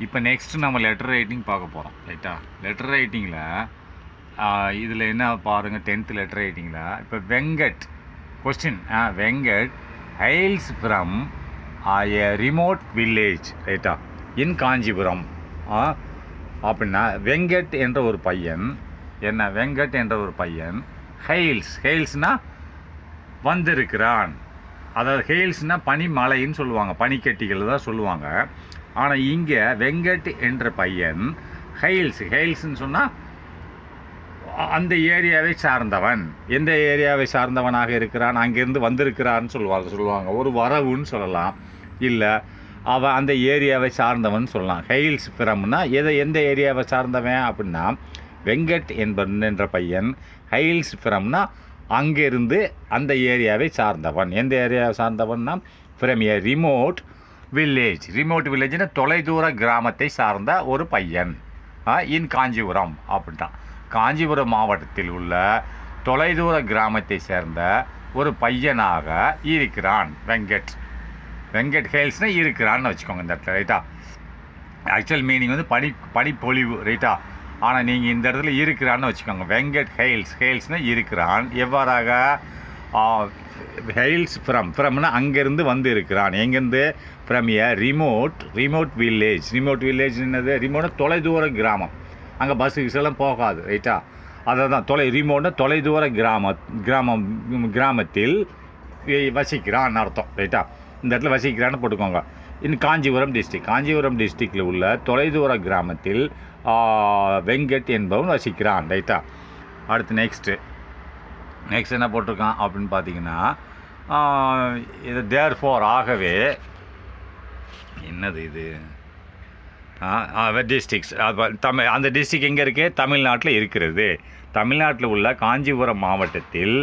இப்போ நெக்ஸ்ட்டு நம்ம letter writing பார்க்க போகிறோம் ரைட்டா. லெட்டர் ரைட்டிங்கில் இதில் என்ன பாருங்கள், 10th லெட்டர் ரைட்டிங்கில் இப்போ Venkat question Venkat hails from A remote village ரைட்டா இன் காஞ்சிபுரம். அப்படின்னா வெங்கட் என்ற ஒரு பையன் வெங்கட் என்ற ஒரு பையன் ஹெயில்ஸ்னால் வந்திருக்கிறான். அதாவது ஹெயில்ஸ்னால் பனிமலைன்னு சொல்லுவாங்க, பனிக்கட்டிகள் தான் சொல்லுவாங்க. ஆனால் இங்கே வெங்கட் என்ற பையன் ஹெயில்ஸ்ன்னு சொன்னால் அந்த ஏரியாவை சார்ந்தவன். எந்த ஏரியாவை சார்ந்தவனாக இருக்கிறான், அங்கேருந்து வந்திருக்கிறான்னு சொல்லுவாங்க. ஒரு வரவுன்னு சொல்லலாம், இல்லை அவன் அந்த ஏரியாவை சார்ந்தவன் சொல்லலாம். ஹெயில்ஸ் ஃப்ரம்னா எந்த ஏரியாவை சார்ந்தவன் அப்படின்னா வெங்கட் என்ற பையன் ஹெயில்ஸ் ஃப்ரம்னா அங்கேருந்து அந்த ஏரியாவை சார்ந்தவன். எந்த ஏரியாவை சார்ந்தவன்னா ஃப்ரம் ஏ ரிமோட் வில்லேஜ்னா தொலைதூர கிராமத்தை சார்ந்த ஒரு பையன் இன் காஞ்சிபுரம் அப்படின்ட்டான். காஞ்சிபுரம் மாவட்டத்தில் உள்ள தொலைதூர கிராமத்தை சேர்ந்த ஒரு பையனாக இருக்கிறான் வெங்கட் ஹெயில்ஸ்னால் இருக்கிறான்னு வச்சுக்கோங்க இந்த இடத்துல ரைட்டா. ஆக்சுவல் மீனிங் வந்து பனிப்பொழிவு ரைட்டா. ஆனால் நீங்கள் இந்த இடத்துல இருக்கிறான்னு வச்சுக்கோங்க. வெங்கட் ஹெயில்ஸ்னால் இருக்கிறான். எவ்வாறாக ஹெயில்ஸ் ஃப்ரம்னா அங்கேருந்து வந்து இருக்கிறான். எங்கேருந்து ஃப்ரம் ஏ ரிமோட் வில்லேஜ் என்னது? ரிமோட்னா தொலைதூர கிராமம், அங்கே பஸ்ஸுக்கு எல்லாம் போகாது ரைட்டா. அதை தான் ரிமோட்னா தொலைதூர கிராமத்தில் வசிக்கிறான் அர்த்தம் ரைட்டா. இந்த இடத்துல வசிக்கிறான்னு போட்டுக்கோங்க. காஞ்சிபுரம் டிஸ்ட்ரிக்டில் உள்ள தொலைதூர கிராமத்தில் வெங்கட் என்பவன் வசிக்கிறான் ரைட்டா. அடுத்து நெக்ஸ்ட் என்ன போட்டிருக்கான் அப்படின்னு பார்த்தீங்கன்னா இது தேர்ஃபோர் ஆகவே என்னது இது டிஸ்ட்ரிக்ஸ் அந்த டிஸ்ட்ரிக்ட் எங்கே இருக்குது? தமிழ்நாட்டில் இருக்கிறது. தமிழ்நாட்டில் உள்ள காஞ்சிபுரம் மாவட்டத்தில்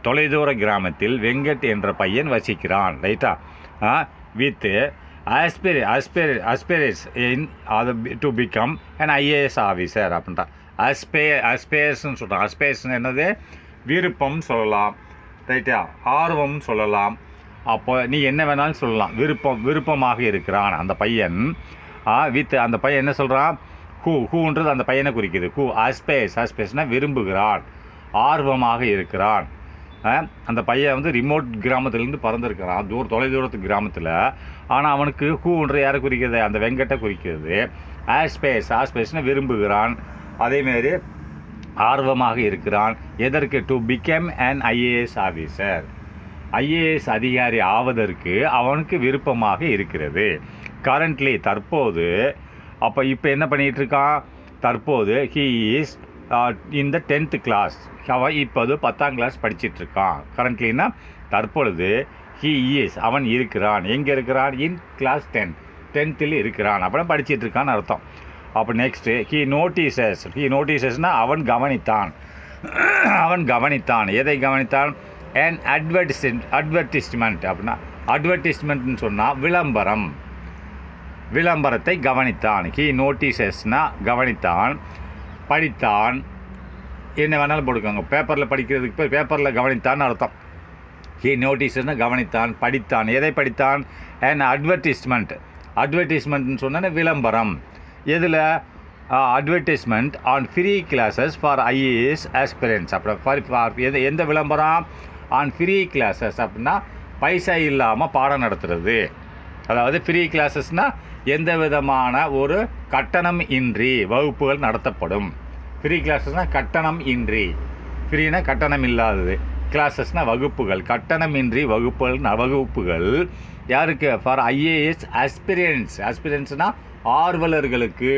தொலைதூர கிராமத்தில் வெங்கட் என்ற பையன் வசிக்கிறான் ரைட்டா. With aspirates in to become an IAS officer அப்படின்ட்டா. அஸ்பேர்ஸ்ன்னு சொல்கிறான். அஸ்பேர்ஸ்ன்னு என்னது? விருப்பம் சொல்லலாம் ரைட்டா, ஆர்வம்னு சொல்லலாம். அப்போ நீ என்ன வேணாலும் சொல்லலாம். விருப்பமாக இருக்கிறான் அந்த பையன். அந்த பையன் என்ன சொல்கிறான்? ஹூன்றது அந்த பையனை குறிக்குது. அஸ்பேர்ஸ்னால் விரும்புகிறான், ஆர்வமாக இருக்கிறான். அந்த பையன் வந்து ரிமோட் கிராமத்துலேருந்து பறந்துருக்கிறான், தொலைதூரத்து கிராமத்தில். ஆனால் அவனுக்கு ஹூன்ற யாரை குறிக்கிறது? அந்த வெங்கட்டை குறிக்கிறது. ஆஸ்பேஸ்னால் விரும்புகிறான், அதேமாரி ஆர்வமாக இருக்கிறான். எதற்கு? To become an IAS officer. IAS அதிகாரி ஆவதற்கு அவனுக்கு விருப்பமாக இருக்கிறது. கரண்ட்லி தற்போது. அப்போ இப்போ என்ன பண்ணிகிட்டு இருக்கான்? தற்போது ஹீ இஸ் இந்த 10th கிளாஸ். அவன் இப்போது 10ஆம் கிளாஸ் படிச்சிட்ருக்கான். கரண்ட்லின்னா தற்பொழுது. ஹீ இஸ் அவன் இருக்கிறான். எங்கே இருக்கிறான்? இன் கிளாஸ் 10th இருக்கிறான். அப்படின்னா படிச்சிட்ருக்கான்னு அர்த்தம். அப்போ நெக்ஸ்ட்டு ஹீ நோட்டீசஸ்னால் அவன் கவனித்தான். எதை கவனித்தான்? அன் அட்வர்டிஸ்மெண்ட் அப்படின்னா அட்வர்டிஸ்மெண்ட்னு சொன்னால் விளம்பரத்தை கவனித்தான். ஹீ நோட்டீசஸ்னால் கவனித்தான், படித்தான், என்ன வேணாலும் போட்டுக்கோங்க. பேப்பரில் படிக்கிறதுக்கு பேப்பரில் கவனித்தான்னு அர்த்தம். ஹீ நோட்டீஸ்னால் கவனித்தான், படித்தான். எதை படித்தான்? அண்ட் அட்வர்டைஸ்மெண்ட்னு சொன்னால் விளம்பரம். எதில்? Advertisement on free classes for IAS aspirants. அப்படி எந்த விளம்பரம்? ஆன் ஃப்ரீ கிளாஸஸ் அப்படின்னா பைசா இல்லாமல் பாடம் நடத்துறது. அதாவது ஃப்ரீ கிளாஸஸ்னால் எந்த விதமான ஒரு கட்டணம் இன்றி வகுப்புகள் நடத்தப்படும். ஃப்ரீ கிளாஸஸ்னால் கட்டணம் இன்றி, ஃப்ரீனா கட்டணம் இல்லாதது, கிளாஸஸ்னால் வகுப்புகள், கட்டணம் இன்றி வகுப்புகள் யாருக்கு? For IAS ஆஸ்பிரன்ஸ்னால் ஆர்வலர்களுக்கு.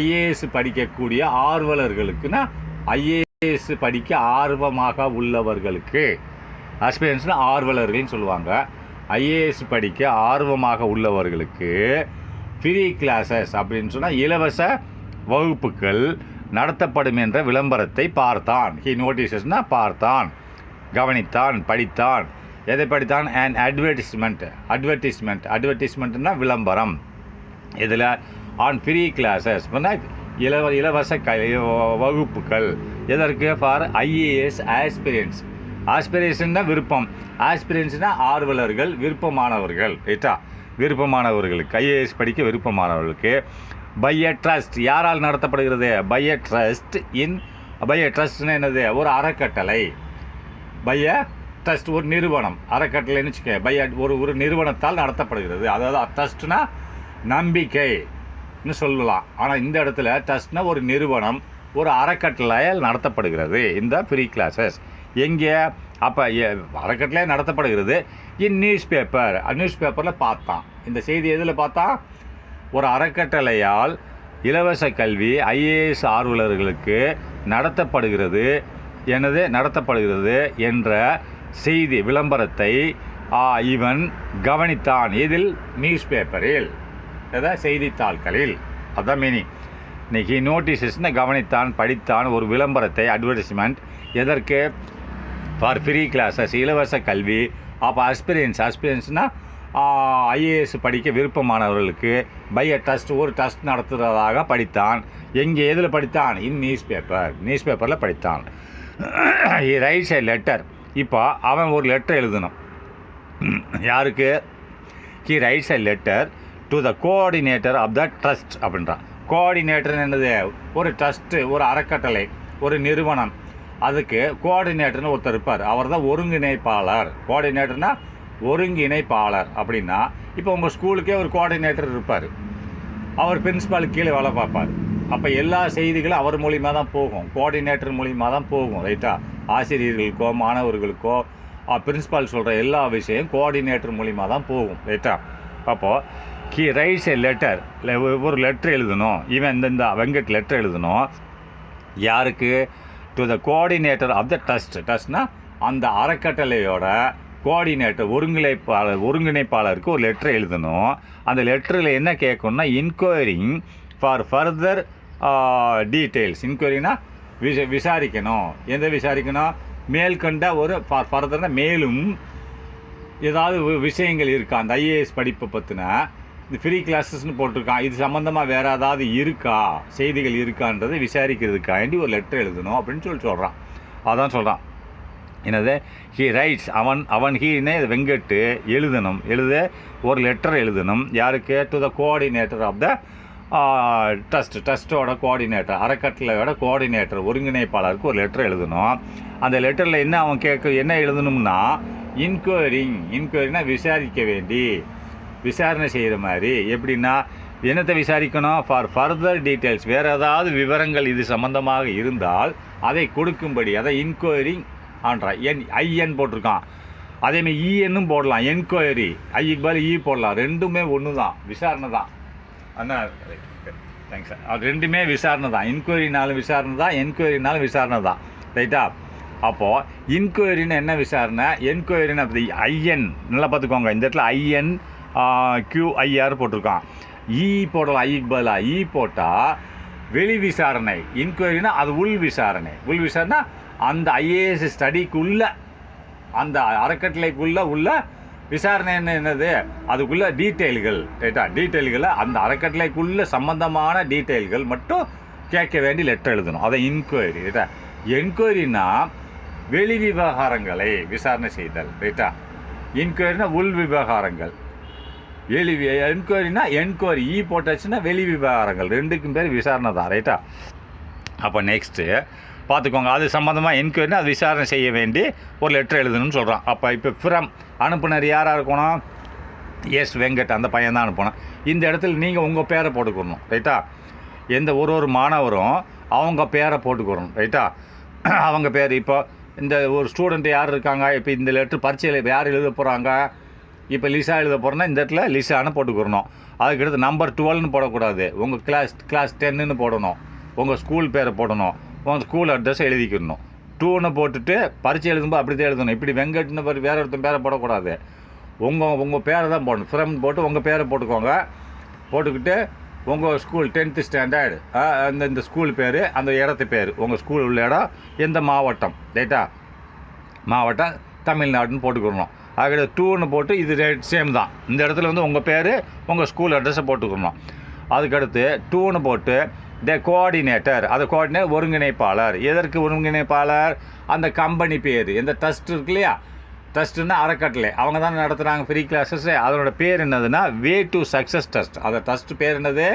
IAS படிக்கக்கூடிய ஆர்வலர்களுக்குன்னா IAS படிக்க ஆர்வமாக உள்ளவர்களுக்கு. ஆஸ்பிரன்ஸ்னால் ஆர்வலர்கள்னு சொல்லுவாங்க. IAS படிக்க ஆர்வமாக உள்ளவர்களுக்கு ஃப்ரீ கிளாஸஸ் அப்படின்னு சொன்னால் இலவச வகுப்புகள் நடத்தப்படும் என்ற விளம்பரத்தை பார்த்தான். ஹி நோட்டீசஸ்னால் பார்த்தான், கவனித்தான், படித்தான். எதை படித்தான்? அண்ட் அட்வர்டைஸ்மெண்ட்னா விளம்பரம். இதில் ஆன் ஃப்ரீ கிளாஸஸ் இலவச வகுப்புகள். எதற்கு? ஃபார் IAS ஆஸ்பிரேஷன்னா விருப்பம், ஆஸ்பிரன்ஸ்னால் ஆர்வலர்கள், விருப்பமானவர்கள் ரைட்டா. விருப்பமானவர்களுக்கு, ஐஏஎஸ் படிக்க விருப்பமானவர்களுக்கு. பை எ ட்ரஸ்ட், யாரால் நடத்தப்படுகிறது? By a trust in, by a ட்ரஸ்ட்னு என்னது? ஒரு அறக்கட்டளை. பை எ ட்ரஸ்ட் ஒரு நிறுவனம், அறக்கட்டளைன்னு வச்சுக்க. பை ஒரு நிறுவனத்தால் நடத்தப்படுகிறது. அதாவது ட்ரஸ்ட்னா நம்பிக்கைன்னு சொல்லலாம். ஆனால் இந்த இடத்துல ட்ரஸ்ட்னா ஒரு நிறுவனம், ஒரு அறக்கட்டளையால் நடத்தப்படுகிறது. இந்த ஃப்ரீ கிளாஸஸ் எங்கே? அப்போ அறக்கட்டளையாக நடத்தப்படுகிறது. நியூஸ் பேப்பரில் பார்த்தான். இந்த செய்தி எதில் பார்த்தா? ஒரு அறக்கட்டளையால் இலவச கல்வி ஐஏஎஸ் ஆர்வலர்களுக்கு நடத்தப்படுகிறது என்ற செய்தி விளம்பரத்தை இவன் கவனித்தான். இதில் நியூஸ் பேப்பரில், செய்தித்தாள்களில். அதுதான் மீனிங். இன்னைக்கு நோட்டீஸஸ்னு கவனித்தான், படித்தான் ஒரு விளம்பரத்தை, அட்வர்டைஸ்மெண்ட். எதற்கு? ஃபார் ஃப்ரீ கிளாஸஸ், இலவச கல்வி. அப்போ அஸ்பிரியன்ஸ்னால் ஐஏஎஸ் படிக்க விருப்பமானவர்களுக்கு பை எ ட்ரஸ்ட், ஒரு ட்ரஸ்ட் நடத்துகிறதாக படித்தான். எங்கே, எதில் படித்தான்? இன் நியூஸ் பேப்பரில் படித்தான். He writes a letter. இப்போ அவன் ஒரு லெட்டர் எழுதணும். யாருக்கு? He writes a letter to the coordinator of the trust அப்படின்றான். கோஆர்டினேட்டர் என்னது? ஒரு ட்ரஸ்ட்டு, ஒரு அறக்கட்டளை, ஒரு நிறுவனம். அதுக்கு கோஆர்டினேட்டர்னு ஒருத்தர் இருப்பார். அவர் தான் ஒருங்கிணைப்பாளர். கோஆர்டினேட்டர்னா ஒருங்கிணைப்பாளர். அப்படின்னா இப்போ உங்கள் ஸ்கூலுக்கே ஒரு கோஆர்டினேட்டர் இருப்பார். அவர் பிரின்ஸ்பாலுக்கு கீழே வேலை பார்ப்பார். அப்போ எல்லா செய்திகளும் அவர் மூலிமா தான் போகும், கோஆர்டினேட்டர் மூலிமா தான் போகும். ரைட்டா? ஆசிரியர்களுக்கோ மாணவர்களுக்கோ பிரின்ஸ்பால் சொல்கிற எல்லா விஷயம் கோஆர்டினேட்டர் மூலிமா தான் போகும். ரைட்டா? அப்போது ஹி ரைட்ஸ் எ லெட்டர், ஒரு லெட்டர் எழுதணும். இவன் இந்த வெங்கட் லெட்டர் எழுதணும். யாருக்கு? To the coordinator of the ட்ரஸ்ட்னா அந்த அறக்கட்டளையோட கோஆர்டினேட்டர், ஒருங்கிணைப்பாளருக்கு ஒரு லெட்டர் எழுதணும். அந்த லெட்டரில் என்ன கேட்கணும்னா, இன்கொயரிங் ஃபார் ஃபர்தர் டீட்டெயில்ஸ். இன்கொயரினா விசாரிக்கணும். எந்த விசாரிக்கணும்? மேல்கண்ட ஒரு ஃபர்தர்னா மேலும் ஏதாவது விஷயங்கள் இருக்கா, அந்த ஐஏஎஸ் படிப்பை பற்றின இந்த ஃப்ரீ கிளாஸஸ்ன்னு போட்டிருக்கான், இது சம்மந்தமாக வேறு ஏதாவது இருக்கா, செய்திகள் இருக்கான்றதை விசாரிக்கிறதுக்காண்டி ஒரு லெட்டர் எழுதணும் அப்படின்னு சொல்கிறான். அதான் சொல்கிறான். என்னது? ஹி ரைட்ஸ், ஹீனே வெங்கட்டு ஒரு லெட்டர் எழுதணும். யாருக்கு? To the coordinator of the ட்ரஸ்ட்டோட கோஆர்டினேட்டர், அறக்கட்டளையோட கோஆர்டினேட்டர், ஒருங்கிணைப்பாளருக்கு ஒரு லெட்டர் எழுதணும். அந்த லெட்டரில் என்ன அவன் என்ன எழுதணும்னா, இன்கொயரினா விசாரிக்க வேண்டி, விசாரணை செய்கிற மாதிரி. எப்படின்னா என்னத்தை விசாரிக்கணும்? ஃபார் ஃபர்தர் டீட்டெயில்ஸ், வேறு ஏதாவது விவரங்கள் இது சம்மந்தமாக இருந்தால் அதை கொடுக்கும்படி, அதை இன்கொயரிங் ஆன்றான். ஐஎன் போட்டிருக்கான். அதேமாதிரி இஎன்னும் போடலாம். என்கொயரி, ஐக்கு பதில் போடலாம். ரெண்டுமே ஒன்று தான், விசாரணை தான். அண்ணா தேங்க்ஸ் சார். அது ரெண்டுமே விசாரணை தான். இன்கொயரினாலும் விசாரணை தான், என்கொயரினாலும் விசாரணை தான். ரைட்டா? அப்போது இன்கொயரின்னு என்ன விசாரணை? என்கொயரின்னு அப்படி ஐஎன் நல்லா பார்த்துக்கோங்க. இந்த இடத்துல ஐஎன் QIR போட்டிருக்கான். போடலாம். ஐக்கு பதிலாக போட்டால் வெளி விசாரணை. இன்கொயரினா அது உள் விசாரணை. அந்த ஐஏஎஸ் ஸ்டடிக்குள்ள, அந்த அறக்கட்டளைக்குள்ளே உள்ள விசாரணை என்னது? அதுக்குள்ள டீட்டெயில்கள். ரைட்டா? டீட்டெயில்களை அந்த அறக்கட்டளைக்குள்ள சம்பந்தமான டீட்டெயில்கள் மட்டும் கேட்க வேண்டி லெட்டர் எழுதணும். அதை இன்கொயரி. ரைட்டா? என்கொயரினா வெளி விவகாரங்களை விசாரணை செய்தல். ரைட்டா? இன்கொயரினா உள் விவகாரங்கள். என்கொயரி போட்டாச்சுன்னா வெளி விவகாரங்கள். ரெண்டுக்கும் பேர் விசாரணை தான். ரைட்டா? அப்போ நெக்ஸ்ட்டு பார்த்துக்கோங்க. அது சம்மந்தமாக என்கொயரினா அது விசாரணை செய்ய வேண்டி ஒரு லெட்டர் எழுதணும்னு சொல்கிறான். அப்போ இப்போ ஃப்ரம் அனுப்புனர் யாராக இருக்கணும்? எஸ் வெங்கட், அந்த பையன் தான் அனுப்பணும். இந்த இடத்துல நீங்கள் உங்கள் பேரை போட்டுக்கணும். ரைட்டா? எந்த ஒரு மாணவரும் அவங்க பேரை போட்டுக்கிறணும். ரைட்டா? அவங்க பேர் இப்போ இந்த ஒரு ஸ்டூடெண்ட் யார் இருக்காங்க, இப்போ இந்த லெட்ரு பரீட்சையில் யார் எழுத போகிறாங்க, இப்போ லிசா எழுத போகிறோன்னா இந்த இடத்துல லிசான்னு போட்டுக்கிறணும். அதுக்கடுத்து நம்பர் 12ன்னு போடக்கூடாது. உங்கள் கிளாஸ் 10ன்னு போடணும். உங்கள் ஸ்கூல் பேரை போடணும். உங்கள் ஸ்கூல் அட்ரஸ் எழுதிக்கணும். 2ன்னு போட்டுட்டு பரீட்சை எழுதும்போது அப்படி தான் எழுதணும். இப்படி வெங்கட்னு வேறு ஒருத்தன் பேரை போடக்கூடாது. உங்கள் பேரை தான் போடணும். ஃப்ரம் போட்டு உங்கள் பேரை போட்டுக்கோங்க. போட்டுக்கிட்டு உங்கள் ஸ்கூல் 10th ஸ்டாண்டர்ட் இந்த ஸ்கூல் பேர், அந்த இடத்து பேர், உங்கள் ஸ்கூல் உள்ள இடம் எந்த மாவட்டம். ரைட்டா? மாவட்டம் தமிழ்நாடுன்னு போட்டுக்கணும். அதுக்கடுத்து 2ன்னு போட்டு இது சேம் தான். இந்த இடத்துல வந்து உங்கள் பேர், உங்கள் ஸ்கூல் அட்ரஸை போட்டுக்கணும். அதுக்கடுத்து 2ன்னு போட்டு கோஆர்டினேட்டர், அது ஒருங்கிணைப்பாளர். எதற்கு ஒருங்கிணைப்பாளர்? அந்த கம்பெனி பேர், எந்த ட்ரஸ்ட் இருக்கு இல்லையா, டெஸ்ட்டுன்னா அறக்கட்டளை அவங்க தான் நடத்துகிறாங்க ஃப்ரீ கிளாஸஸ். அதனோட பேர் என்னதுன்னா வே டு சக்ஸஸ் டெஸ்ட். அந்த டெஸ்ட் பேர் என்னது?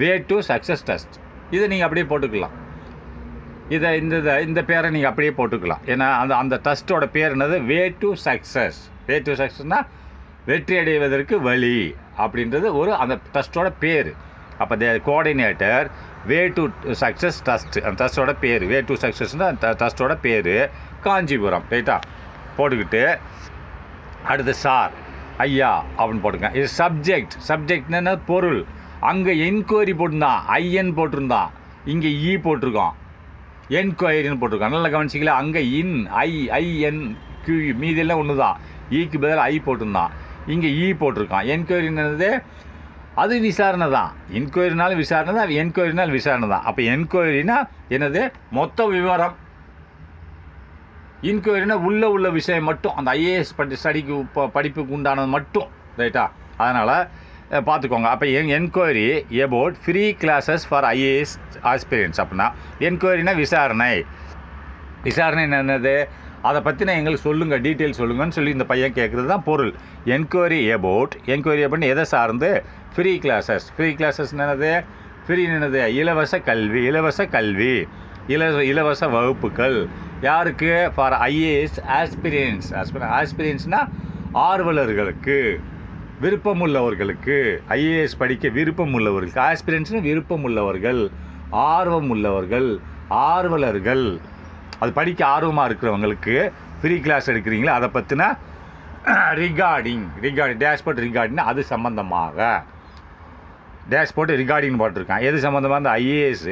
Way to success test. இதை நீங்கள் அப்படியே போட்டுக்கலாம். இந்த பேரை நீங்கள் அப்படியே போட்டுக்கலாம். ஏன்னா அந்த டெஸ்ட்டோட பேர் என்னது? Way to success. Way to சக்ஸஸ்னால் வெற்றி அடைவதற்கு வழி அப்படின்றது அந்த டெஸ்ட்டோட பேர். அப்போ coordinator way to success test, அந்த டெஸ்ட்டோட பேர் வே டு சக்ஸஸ்னால் அந்த டெஸ்ட்டோட பேர் காஞ்சிபுரம். ரைட்டா? போட்டுக்கிட்டு அடுத்து சார் ஐயா அப்படின்னு போட்டுருக்கேன். இது சப்ஜெக்ட்னா பொருள். அங்கே என்கொயரி போட்டிருந்தான், ஐஎன் போட்டிருந்தான், இங்கே இ போட்டிருக்கோம், என்கொயரின்னு போட்டிருக்கோம். நல்லா கவனிச்சிக்கல. அங்கே ஐஎன் கியூ மீதியெல்லாம் ஒன்று தான். ஈக்கு பதில் ஐ போட்டிருந்தான், இங்கே இ போட்டிருக்கான். என்கொயரின்றது அது விசாரணை தான். என்கொயரினாலும் விசாரணை தான், என்கொயரினால் விசாரணை தான். அப்போ என்கொயரினா என்னது? மொத்த விவரம். இன்கொயரினா உள்ள விஷயம் மட்டும், அந்த ஐஏஎஸ் ஸ்டடிக்கு படிப்புக்கு உண்டானது மட்டும். ரைட்டா? அதனால் பார்த்துக்கோங்க. அப்போ enquiry about free classes for IAS aspirants. அப்படின்னா என்கொயரினா விசாரணை. விசாரணை என்னது? அதை பற்றின எங்களுக்கு சொல்லுங்கள், டீட்டெயில் சொல்லுங்கன்னு சொல்லி இந்த பையன் கேட்குறது தான் பொருள். என்கொயரி அப்படின்னு எதை சார்ந்து? Free classes. ஃப்ரீ கிளாஸஸ் என்னது? ஃப்ரீ என்னது? இலவச கல்வி. இலவச வகுப்புகள். யாருக்கு? ஃபார் ஐஏஎஸ் ஆஸ்பிரியன்ஸ்னால் ஆர்வலர்களுக்கு, விருப்பமுள்ளவர்களுக்கு. ஐஏஎஸ் படிக்க விருப்பமுள்ளவர்களுக்கு. ஆஸ்பிரியன்ஸ்னால் விருப்பமுள்ளவர்கள், ஆர்வலர்கள். அது படிக்க ஆர்வமாக இருக்கிறவங்களுக்கு ஃப்ரீ கிளாஸ் எடுக்கிறீங்களா, அதை பற்றின ரிகார்டிங் டேஷ்போர்ட். ரிகார்டிங்னா அது சம்மந்தமாக டேஷ்போர்ட் ரிகார்டிங் போட்டிருக்கான். எது சம்மந்தமாக? அந்த ஐஏஎஸ்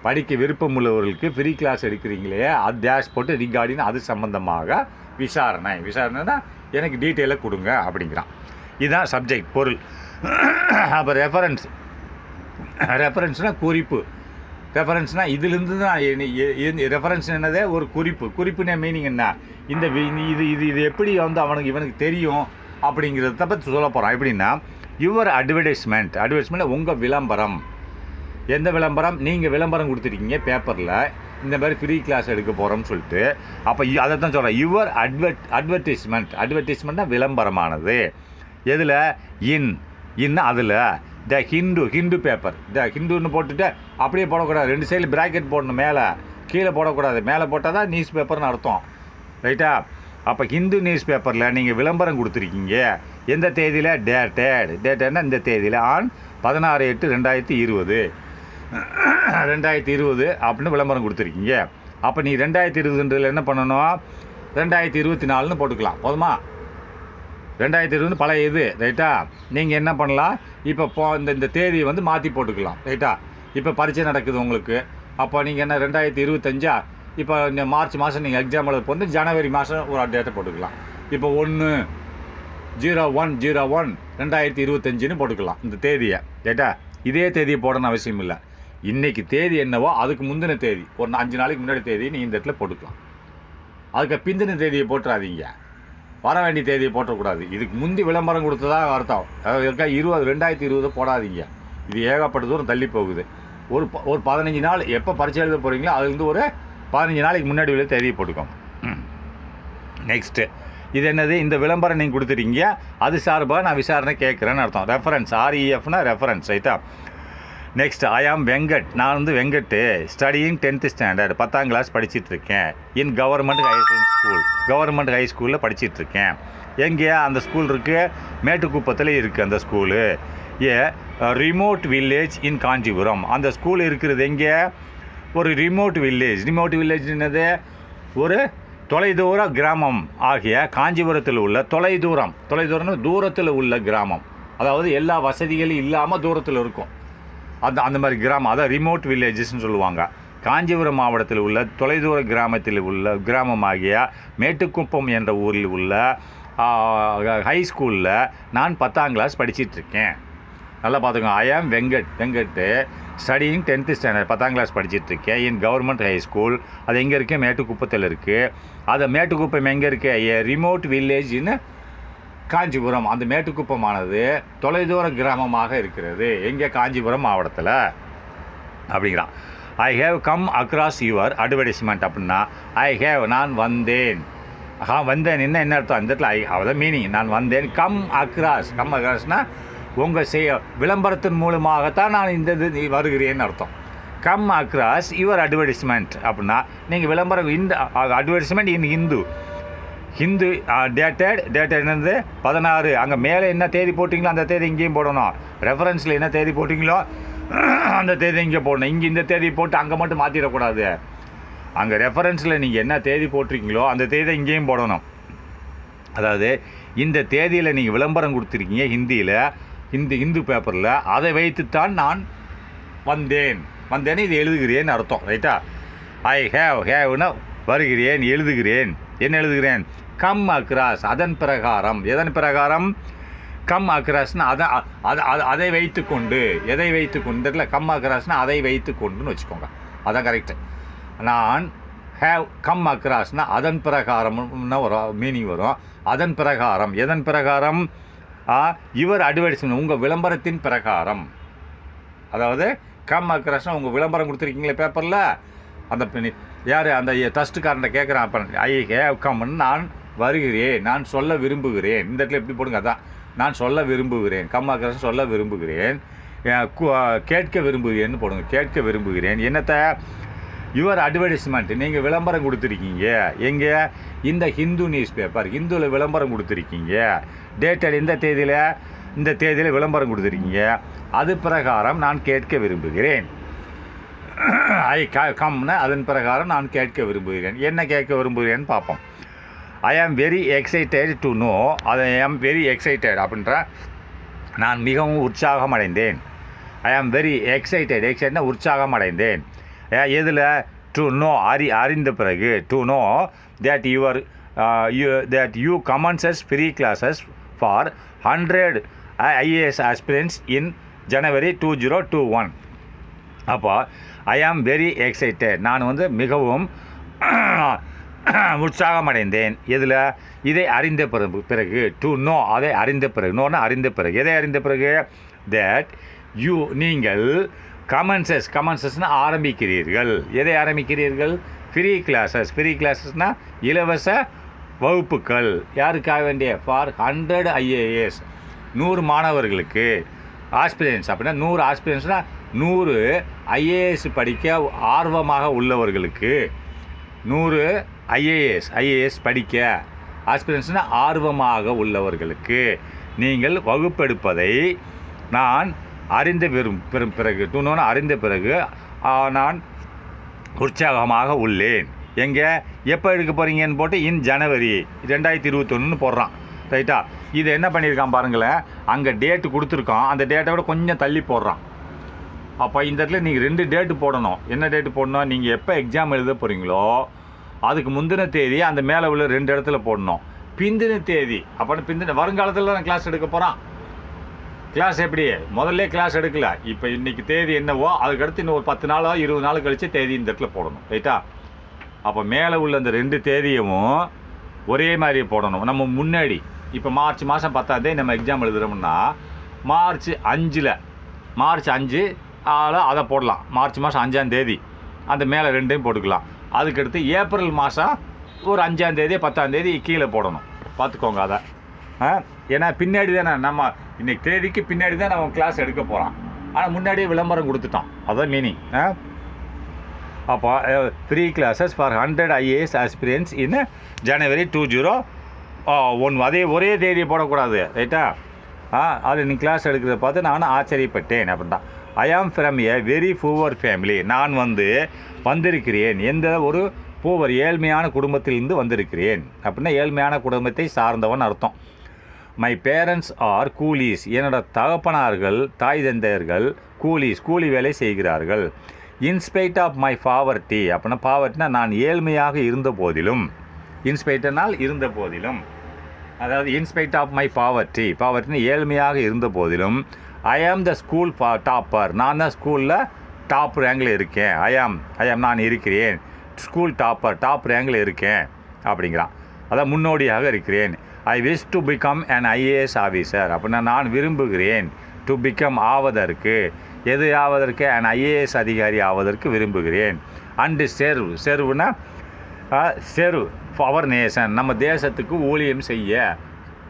படிக்க விருப்பம் உள்ளவர்களுக்கு ஃப்ரீ கிளாஸ் எடுக்கிறீங்களே, அது டேஷ்போர்ட் ரிகார்டிங் அது சம்மந்தமாக விசாரணைனா எனக்கு டீட்டெயிலாக கொடுங்க அப்படிங்கிறான். இதுதான் சப்ஜெக்ட், பொருள். அப்போ ரெஃபரன்ஸ்னால் குறிப்பு. ரெஃபரன்ஸ்னால் இதிலிருந்து தான். ரெஃபரன்ஸ் என்னது? ஒரு குறிப்புன மீனிங் என்ன? இது எப்படி இவனுக்கு தெரியும் அப்படிங்கிறத பற்றி சொல்ல போகிறான். எப்படின்னா, யுவர் அட்வர்டைஸ்மெண்ட் உங்கள் விளம்பரம். எந்த விளம்பரம்? நீங்கள் விளம்பரம் கொடுத்துருக்கீங்க பேப்பரில், இந்த மாதிரி ஃப்ரீ கிளாஸ் எடுக்க போகிறோம்னு சொல்லிட்டு. அப்போ அதை தான் சொல்கிறேன். யுவர் அட்வர்டைஸ்மெண்ட்னா விளம்பரமானது. எதில்? இன் அதில் த ஹிந்து பேப்பர். ஹிந்துன்னு போட்டுட்டு அப்படியே போடக்கூடாது. 2 சைடில் பிராக்கெட் போடணும். மேலே கீழே போடக்கூடாது. மேலே போட்டால் தான் நியூஸ் பேப்பர்னு அர்த்தம். ரைட்டா? அப்போ ஹிந்து நியூஸ் பேப்பரில் நீங்கள் விளம்பரம் கொடுத்துருக்கீங்க. எந்த தேதியில்? டேட்டட்னா இந்த தேதியில் ஆன் 16/8/2020 அப்படின்னு விளம்பரம் கொடுத்துருக்கீங்க. அப்போ நீ 2020 என்ன பண்ணணும்? 2024ன்னு போட்டுக்கலாம். போதுமா? 2020 பழைய இது. ரைட்டா? நீங்கள் என்ன பண்ணலாம்? இப்போ இந்த தேதியை மாற்றி போட்டுக்கலாம். ரைட்டா? இப்போ பரீட்சை நடக்குது உங்களுக்கு. அப்போ நீங்கள் என்ன 2025 இப்போ இந்த மார்ச் மாதம் நீங்கள் எக்ஸாம் எழுத போகிறது, ஜனவரி மாதம் ஒரு டேட்டை போட்டுக்கலாம். இப்போ 1/01/2025ன்னு போட்டுக்கலாம் இந்த தேதியை. ரைட்டா? இதே தேதியை போடணும்னு அவசியம் இல்லை. இன்றைக்கி தேதி என்னவோ அதுக்கு முந்தின தேதி, ஒரு 5 நாளைக்கு முன்னாடி தேதி நீங்கள் இந்த இடத்துல போட்டுக்கலாம். அதுக்கு பிந்தின தேதியை போட்டுறாதீங்க, வர வேண்டிய தேதியை போட்டக்கூடாது. இதுக்கு முந்தி விளம்பரம் கொடுத்ததாக அர்த்தம். அதாவது 2020 போடாதீங்க. இது ஏகப்பட்ட தூரம் தள்ளி போகுது. ஒரு 15 நாள் எப்போ பரீட்சை எழுத போகிறீங்களோ அதுலேருந்து ஒரு 15 நாளைக்கு முன்னாடி உள்ள தேதியை போட்டுக்கோங்க. நெக்ஸ்ட்டு இது என்னது? இந்த விளம்பரம் நீங்கள் கொடுத்துட்டீங்க, அது சார்பாக நான் விசாரணை கேட்குறேன்னு அர்த்தம். ரெஃபரன்ஸ், REFனா ரெஃபரன்ஸ். ரைட்டா? Next I am Venkat. நான் வெங்கட்டு, ஸ்டடியிங் 10th ஸ்டாண்டர்ட், 10ஆம் கிளாஸ் படிச்சிட்ருக்கேன். இன் கவர்மெண்ட் ஹை ஸ்கூலில் படிச்சிட்ருக்கேன். எங்கே அந்த ஸ்கூல் இருக்குது? மேட்டுக்குப்பத்தில் இருக்குது அந்த school. Remote village in Kanchipuram. அந்த ஸ்கூல் இருக்கிறது எங்கே? ஒரு ரிமோட் வில்லேஜ் என்னது? ஒரு தொலைதூர கிராமம் ஆகிய காஞ்சிபுரத்தில் உள்ள தொலைதூரம்னு தூரத்தில் உள்ள கிராமம். அதாவது எல்லா வசதிகளும் இல்லாமல் தூரத்தில் இருக்கும். அந்த மாதிரி கிராமம், அதான் ரிமோட் வில்லேஜஸ்ன்னு சொல்லுவாங்க. காஞ்சிபுரம் மாவட்டத்தில் உள்ள தொலைதூர கிராமத்தில் உள்ள கிராமமாகிய மேட்டுக்குப்பம் என்ற ஊரில் உள்ள ஹை ஸ்கூலில் நான் 10ஆம் கிளாஸ் படிச்சிட்ருக்கேன். நல்லா பார்த்துக்கோங்க. I am Venkat studying 10th standard, 10ஆம் கிளாஸ் படிச்சிட்ருக்கேன். In government high school. அது எங்கே இருக்குது? மேட்டுக்குப்பத்தில் இருக்குது. அது மேட்டுக்குப்பம் எங்கே இருக்குது? ரிமோட் வில்லேஜ்னு காஞ்சிபுரம். அந்த மேட்டுக்குப்பமானது தொலைதூர கிராமமாக இருக்கிறது. எங்கே? காஞ்சிபுரம் மாவட்டத்தில் அப்படிங்கிறான். I have come across your advertisement. அப்படின்னா நான் வந்தேன். வந்தேன் என்ன அர்த்தம் அந்த இடத்துல அதான் மீனிங். நான் வந்தேன். கம் அக்ராஸ்னால் உங்கள் விளம்பரத்தின் மூலமாகத்தான் நான் இந்த இது வருகிறேன்னு அர்த்தம். கம் அக்ராஸ் யுவர் அட்வர்டைஸ்மெண்ட் அப்படின்னா நீங்கள் விளம்பரம் இந்த அட்வர்டைஸ்மெண்ட் இன் ஹிந்து டேட்டட் என்னது 16. அங்கே மேலே என்ன தேதி போட்டிங்களோ அந்த தேதி இங்கேயும் போடணும். ரெஃபரன்ஸில் என்ன தேதி போட்டிங்களோ அந்த தேதி இங்கே போடணும். இங்கே இந்த தேதி போட்டு அங்கே மட்டும் மாற்றிடக்கூடாது. அங்கே ரெஃபரன்ஸில் நீங்கள் என்ன தேதி போட்டிருக்கீங்களோ அந்த தேதியை இங்கேயும் போடணும். அதாவது இந்த தேதியில் நீங்கள் விளம்பரம் கொடுத்துருக்கீங்க ஹிந்தியில், ஹிந்து பேப்பரில், அதை வைத்துத்தான் நான் வந்தேன்னு இது எழுதுகிறேன்னு அர்த்தம். ரைட்டா? ஐ ஹேவ்னா வருகிறேன், எழுதுகிறேன். என்ன எழுதுகிறேன்? Come across. அதன் பிரகாரம். எதன் பிரகாரம்? கம் அக்ராஸ்னா அதை வைத்துக்கொண்டு. எதை வைத்துக்கொண்டு இல்லை, கம் அக்ராஸ்னால் அதை வைத்துக்கொண்டுன்னு வச்சுக்கோங்க. அதான் கரெக்டு. நான் ஹேவ் கம் அக்ராஸ்னால் அதன் பிரகாரம்னா ஒரு மீனிங் வரும். அதன் பிரகாரம். எதன் பிரகாரம்? யுவர் அட்வர்டைஸ்மெண்ட் உங்கள் விளம்பரத்தின் பிரகாரம். அதாவது கம் அக்ராஸ்னால் உங்கள் விளம்பரம் கொடுத்துருக்கீங்களே பேப்பரில், அந்த யார் அந்த ட்ரஸ்ட்டுக்காரன்ட்ட கேட்குறான். அப்போ ஐ ஹேவ் கம்னு நான் வருகிறேன், நான் சொல்ல விரும்புகிறேன். இந்த இடத்துல எப்படி போடுங்க? அதான் நான் சொல்ல விரும்புகிறேன். கம் அக்ராஸ் சொல்ல விரும்புகிறேன், கேட்க விரும்புகிறேன்னு போடுங்க. கேட்க விரும்புகிறேன். என்னத்தை? Your advertisement. நீங்கள் விளம்பரம் கொடுத்துருக்கீங்க எங்கே? இந்த ஹிந்து நியூஸ் பேப்பர், ஹிந்துவில் விளம்பரம் கொடுத்துருக்கீங்க. டேட்டட் இந்த தேதியில் விளம்பரம் கொடுத்துருக்கீங்க. அது பிரகாரம் நான் கேட்க விரும்புகிறேன். ஐ கம்னா அதன் பிரகாரம் நான் கேட்க விரும்புகிறேன். என்ன கேட்க விரும்புகிறேன்னு பார்ப்போம். I am very excited to know. I am very excited அப்படின்ற நான் மிகவும் உற்சாகம் அடைந்தேன். ஐ ஆம் வெரி எக்ஸைட்டட்னா உற்சாகம் அடைந்தேன். எதில்? டு நோ அறிந்த பிறகு. To know that you commences free classes for 100 IAS aspirants in January 2021. அப்போ ஐ ஆம் வெரி எக்ஸைட்டட் நான் மிகவும் உற்சாகம் அடைந்தேன். எதில்? இதை அறிந்த பிறகு. டு நோ அதை அறிந்த பிறகு. நோன்னா அறிந்த பிறகு. எதை அறிந்த பிறகு? that you நீங்கள் கமன்சஸ்னால் ஆரம்பிக்கிறீர்கள். எதை ஆரம்பிக்கிறீர்கள்? ஃப்ரீ கிளாஸஸ்னால் இலவச வகுப்புகள். யாருக்காக வேண்டிய? ஃபார் 100 IAS 100 மாணவர்களுக்கு. ஆஸ்பிரன்ஸ் அப்படின்னா 100 ஆஸ்பிரன்ஸ்னால் 100 IAS படிக்க ஆர்வமாக உள்ளவர்களுக்கு. 100 IAS படிக்க ஆஸ்பிரன்ஸ்னால் ஆர்வமாக உள்ளவர்களுக்கு நீங்கள் வகுப்பெடுப்பதை நான் அறிந்த பிறகு. தூணோன்னு அறிந்த பிறகு நான் உற்சாகமாக உள்ளேன். எங்கே? எப்போ எடுக்க போகிறீங்கன்னு போட்டு இன் ஜனவரி 2021 போடுறான். ரைட்டா? இது என்ன பண்ணியிருக்கான் பாருங்களேன். அங்கே டேட்டு கொடுத்துருக்கோம், அந்த டேட்டை விட கொஞ்சம் தள்ளி போடுறான். அப்போ இந்த இடத்துல நீங்கள் 2 டேட்டு போடணும். என்ன டேட்டு போடணும்? நீங்கள் எப்போ எக்ஸாம் எழுத போகிறீங்களோ அதுக்கு முந்தின தேதி அந்த மேலே உள்ள 2 இடத்துல போடணும். பிந்தின தேதி அப்படின்னா வருங்காலத்தில் தான் கிளாஸ் எடுக்க போகிறான். கிளாஸ் எப்படி? முதல்ல கிளாஸ் எடுக்கல. இப்போ இன்றைக்கி தேதி என்னவோ அதுக்கடுத்து இன்னும் ஒரு 10 நாளோ 20 நாள் கழித்து தேதி இந்த இடத்துல போடணும். ரைட்டா? அப்போ மேலே உள்ள அந்த 2 தேதியும் ஒரே மாதிரி போடணும். நம்ம முன்னாடி இப்போ மார்ச் மாதம் 10ஆம் தேதி நம்ம எக்ஸாம் எழுதுகிறோம்னா மார்ச் 5 அதை போடலாம். மார்ச் மாதம் 5ஆம் தேதி அந்த மேலே 2ஐயும் போட்டுக்கலாம். அதுக்கடுத்து ஏப்ரல் மாதம் ஒரு 5ஆம் தேதி 10ஆம் தேதி கீழே போடணும். பார்த்துக்கோங்க அதை. ஏன்னா பின்னாடி தானே நம்ம இன்றைக்கி தேதிக்கு பின்னாடி தான் நம்ம கிளாஸ் எடுக்க போகிறோம். ஆனால் முன்னாடியே விளம்பரம் கொடுத்துட்டோம். அதுதான் மீனிங். அப்போ free classes for 100 IAS aspirants in January 2021. அதே ஒரே தேதியை போடக்கூடாது. ரைட்டா? அது நீ கிளாஸ் எடுக்கிறத பார்த்து நான் ஆச்சரியப்பட்டேன் அப்படின்னா. I am from a very poor family. நான் வந்திருக்கிறேன் எந்த ஒரு புவர் ஏழ்மையான குடும்பத்திலிருந்து வந்திருக்கிறேன் அப்படின்னா ஏழ்மையான குடும்பத்தை சார்ந்தவன் அர்த்தம். My parents are coolies. என்னோட தகப்பனார்கள் தாய் தந்தையர்கள் கூலி வேலை செய்கிறார்கள். இன்ஸ்பைட் ஆஃப் மை பாவர்ட்டி அப்படின்னா பாவர்ட்டினா நான் ஏழ்மையாக இருந்த போதிலும். இன்ஸ்பைட்டனால் இருந்த போதிலும், அதாவது இன்ஸ்பைட் ஆஃப் மை பாவர்ட்டினா ஏழ்மையாக இருந்த போதிலும் ஐ ஆம் த ஸ்கூல் டாப்பர். நான் தான் ஸ்கூலில் டாப் ரேங்கில் இருக்கேன். ஐ ஆம் நான் இருக்கிறேன் ஸ்கூல் டாப் ரேங்கில் இருக்கேன் அப்படிங்கிறான். அதான் முன்னோடியாக இருக்கிறேன். I wish to become an IAS officer அப்படின்னா நான் விரும்புகிறேன். டு பிகம் ஆவதற்கு. எது ஆவதற்கு? an IAS அதிகாரி ஆவதற்கு விரும்புகிறேன். அண்டு செர்வ்னா செர்வ் அவர் நேஷன், நம்ம தேசத்துக்கு ஊழியம் செய்ய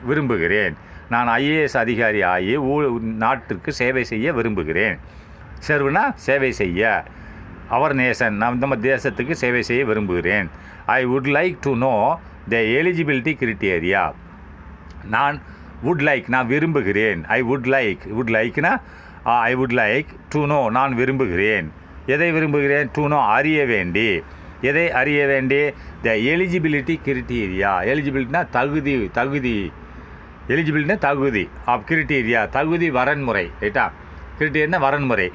விரும்புகிறேன். நான் ஐஏஎஸ் அதிகாரி ஆகி நாட்டிற்கு சேவை செய்ய விரும்புகிறேன். செர்வ்னா சேவை செய்ய, அவர் நேஷன் நம்ம தேசத்துக்கு சேவை செய்ய விரும்புகிறேன். I would like to know the eligibility criteria. நான் நான் விரும்புகிறேன். I would like to know, நான் விரும்புகிறேன். எதை விரும்புகிறேன்? டு நோ, அறிய வேண்டி. எதை அறிய வேண்டி? த எலிஜிபிலிட்டி கிரிட்டீரியா. எலிஜிபிலிட்டினா தகுதி. எலிஜிபிலிட்டினா தகுதி. கிரிட்டீரியா தகுதி வரன்முறை. ரைட்டா? கிரிட்டீரியா வரன்முறை.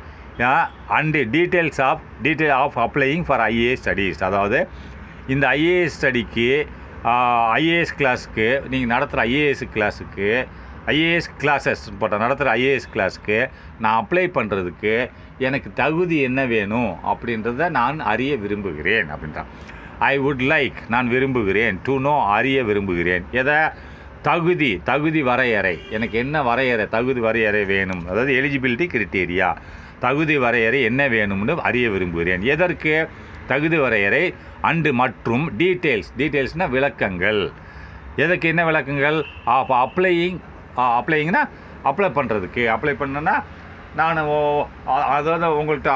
And detail of applying for IAS studies. அதாவது இந்த ஐஏஎஸ் ஸ்டடிக்கு, ஐஏஎஸ் கிளாஸுக்கு, நீங்கள் நடத்துகிற ஐஏஎஸ் கிளாஸஸ் நடத்துகிற ஐஏஎஸ் கிளாஸுக்கு நான் அப்ளை பண்ணுறதுக்கு எனக்கு தகுதி என்ன வேணும் அப்படின்றத நான் அறிய விரும்புகிறேன் அப்படின்றான். ஐ வுட் லைக், நான் விரும்புகிறேன். டு நோ, அறிய விரும்புகிறேன். எதை? தகுதி வரையறை. எனக்கு என்ன தகுதி வரையறை வேணும், அதாவது எலிஜிபிலிட்டி கிரிட்டீரியா, தகுதி வரையறை என்ன வேணும்னு அறிய விரும்புகிறேன். எதற்கு தகுதி வரையறை? அண்டு மற்றும் டீட்டெயில்ஸ்னால் விளக்கங்கள். எதற்கு என்ன விளக்கங்கள்? அப்ளையிங்னா அப்ளை பண்ணுறதுக்கு. அப்ளை பண்ணனா நான் அதாவது உங்கள்கிட்ட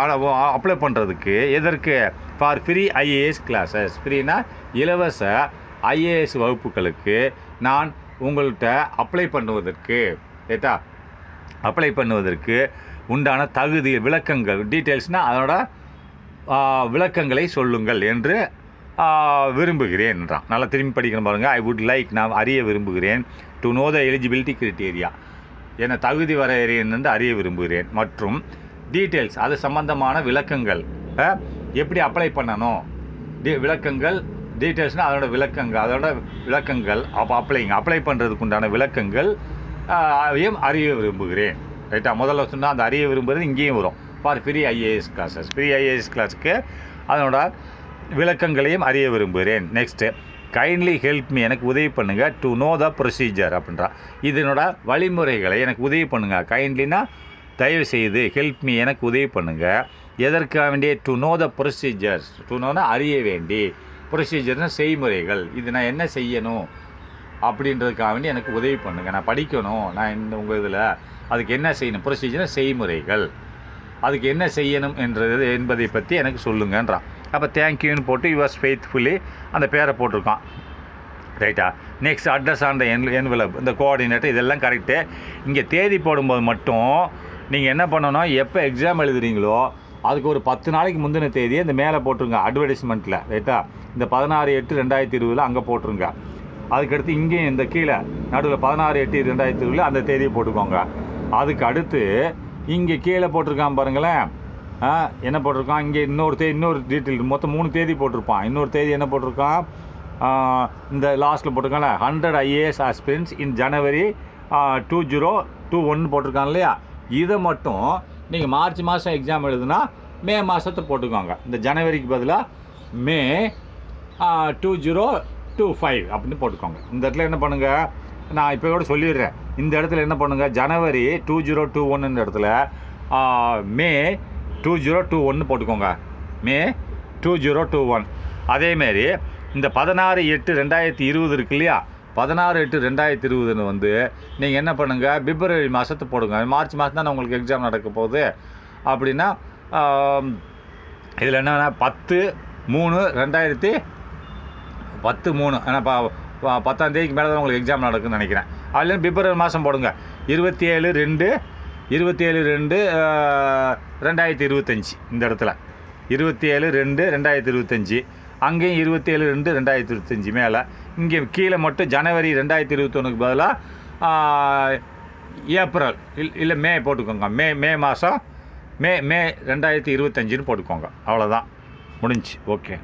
அப்ளை பண்ணுறதுக்கு. எதற்கு? For free IAS classes. ஃப்ரீனா இலவச ஐஏஎஸ் வகுப்புகளுக்கு நான் உங்கள்கிட்ட அப்ளை பண்ணுவதற்கு உண்டான தகுதி விளக்கங்கள். டீட்டெயில்ஸ்னால் அதோட விளக்கங்களை சொல்லுங்கள் என்று விரும்புகிறேன் என்றான். நல்லா திரும்பி படிக்கணும் பாருங்கள். ஐ வுட் லைக், நான் அறிய விரும்புகிறேன். To know the eligibility criteria, என தகுதி வரையறை என்று அறிய விரும்புகிறேன். மற்றும் டீட்டெயில்ஸ், அது சம்பந்தமான விளக்கங்கள். எப்படி அப்ளை பண்ணணும், விளக்கங்கள். டீட்டெயில்ஸ்னால் அதோட விளக்கங்கள். அப்ளை பண்ணுறதுக்கு உண்டான விளக்கங்கள் அறிய விரும்புகிறேன். ரைட்டா? முதல்ல சொன்னால் அந்த அறிய விரும்புகிறது இங்கேயும் வரும். ஃபார் ஃப்ரீ ஐஏஎஸ் கிளாஸுக்கு அதனோட விளக்கங்களையும் அறிய விரும்புகிறேன். நெக்ஸ்ட்டு, கைண்ட்லி ஹெல்ப் மீ, எனக்கு உதவி பண்ணுங்கள். டு நோ த ப்ரொசீஜர் அப்படின்றா. இதனோட வழிமுறைகளை எனக்கு உதவி பண்ணுங்கள். கைண்ட்லினா தயவு செய்து, ஹெல்ப் மீ எனக்கு உதவி பண்ணுங்கள். எதற்காக வேண்டிய? To know the procedures. To நோனா அறிய வேண்டி, ப்ரொசீஜர்னால் செய்முறைகள். இது நான் என்ன செய்யணும் அப்படின்றதுக்காக வேண்டி எனக்கு உதவி பண்ணுங்கள். நான் படிக்கணும், நான் உங்கள் இதில் அதுக்கு என்ன செய்யணும்? ப்ரொசீஜர் செய்முறைகள். அதுக்கு என்ன செய்யணும் என்பதை பற்றி எனக்கு சொல்லுங்கன்றான். அப்போ தேங்க்யூன்னு போட்டு யுவர்ஸ் ஃபெய்த்ஃபுல்லி அந்த பேரை போட்டிருக்கான். ரைட்டா? Next, address on the envelope, இந்த கோஆர்டினேட்டர், இதெல்லாம் கரெக்டு. இங்கே தேதி போடும்போது மட்டும் நீங்கள் என்ன பண்ணணும்? எப்போ எக்ஸாம் எழுதுறீங்களோ அதுக்கு ஒரு 10 நாளைக்கு முந்தின தேதியை இந்த மேலே போட்டுருங்க அட்வர்டைஸ்மெண்ட்டில். ரைட்டா? இந்த 16/8/2020 அங்கே போட்டுருங்க. அதுக்கடுத்து இங்கேயும் இந்த கீழே நடுவில் 16/8/2020 அந்த தேதியை போட்டுக்கோங்க. அதுக்கு அடுத்து இங்கே கீழே போட்டிருக்கான் பாருங்களேன். என்ன போட்டிருக்கான்? இங்கே இன்னொரு டீட்டெயில், மொத்தம் 3 தேதி போட்டிருப்பான். இன்னொரு தேதி என்ன போட்டிருக்கான்? இந்த லாஸ்ட்டில் போட்டிருக்கான்ல, 100 ஐஏஎஸ் ஆஸ்பிரன்ஸ் இன் ஜனவரி 2021 போட்டிருக்கான் இல்லையா? இதை மட்டும் நீங்கள் மார்ச் மாதம் எக்ஸாம் எழுதுனா மே மாதத்தை போட்டுக்கோங்க. இந்த ஜனவரிக்கு பதிலாக மே 2025 அப்படின்னு போட்டுக்கோங்க. இந்த இடத்துல என்ன பண்ணுங்கள்? நான் இப்போ கூட சொல்லிடுறேன். இந்த இடத்துல என்ன பண்ணுங்கள்? ஜனவரி 2021 இடத்துல மே 2021 போட்டுக்கோங்க. மே 2021. அதேமாரி இந்த 16/8/2020 இருக்கு இல்லையா? 16/8/2020 வந்து நீங்கள் என்ன பண்ணுங்கள்? பிப்ரவரி மாதத்தை போடுங்க. மார்ச் மாதம் தான் உங்களுக்கு எக்ஸாம் நடக்க போகுது. அப்படின்னா இதில் என்னென்னா 10/3/2010 ஏன்னா 10ஆம் தேதிக்கு மேலே தான் உங்களுக்கு எக்ஸாம் நடக்குதுன்னு நினைக்கிறேன். அதுலேயும் பிப்ரவரி மாதம் போடுங்க. 27/2/2025 இந்த இடத்துல 27/2/2025. அங்கேயும் 27/2/2025 மேலே. இங்கே கீழே மட்டும் ஜனவரி 2021க்கு பதிலாக ஏப்ரல் இல்லை மே போட்டுக்கோங்க. மே மாதம் மே 2025ன்னு போட்டுக்கோங்க. அவ்வளோதான், முடிஞ்சு. ஓகே.